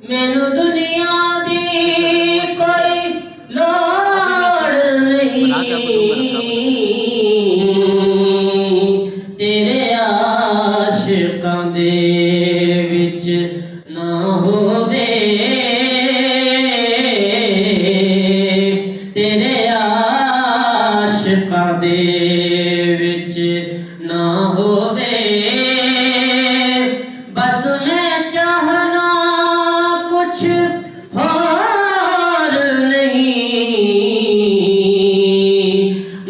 मैनू दुनिया दी कोई लोड़ नहीं, तेरे आशिकां दे विच ना होवे, तेरे आशिकां दे विच ना होवे। बस मैं चाहना कुछ और नहीं,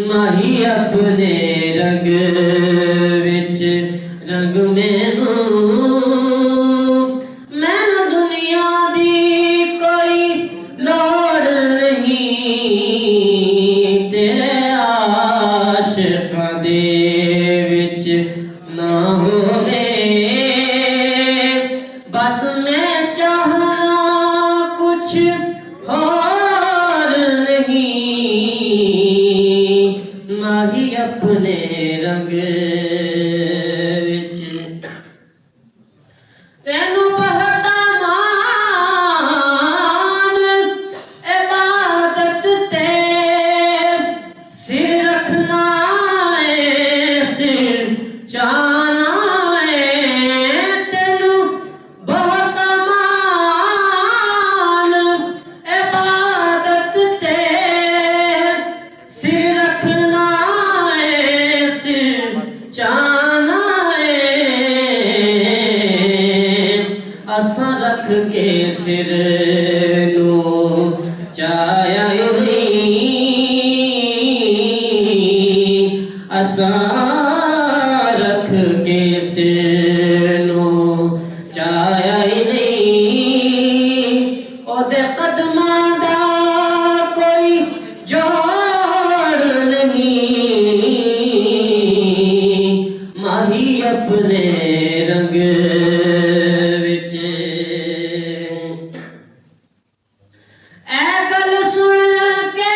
माही अपने रंग विच रंग मैनू, मैनू दुनिया दी कोई लोड़ नहीं, तेरे आशिकां दे विच ना होवे। बस मैं चाहना कुछ और नहीं, माही अपने रंग विच। तैनू बहता मान इबादत ते सिर रखना है, सिर चाहना है। तैनू बहता मान इबादत ते सिर रखना है, सिर चाहना है। असां रख के सिर नू चाया नहीं, असां रख के सिर नू चाया नहीं। ओदे कदमां दा कोई जोड़ नहीं, माही अपने रंग विच। ऐ गल सुन के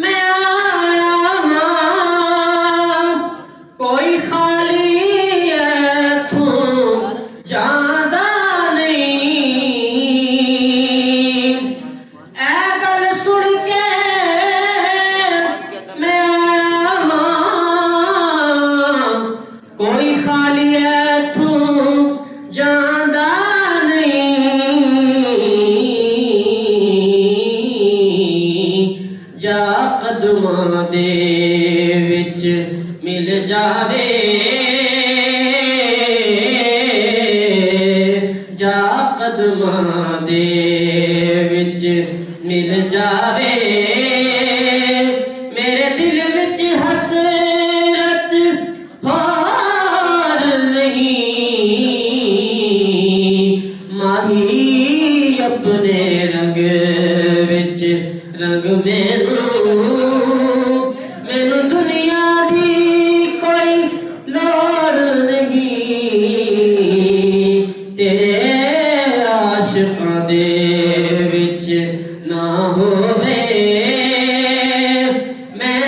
मैं आया हां, कोई खाली इत्थों जांदा नहीं। ऐ गल सुन के मैं आया हां, कोई खाली इत्थों जांदा नहीं। जा कदमां दे विच मिल जावे, जा कदमां दे विच मिल जावे। मेरे दिल विच हसरत और नहीं, माही अपने रंग विच रंग मैनू, मैनू दुनिया दी कोई लोड़ नहीं, तेरे आशिकां दे विच ना होवे। मैं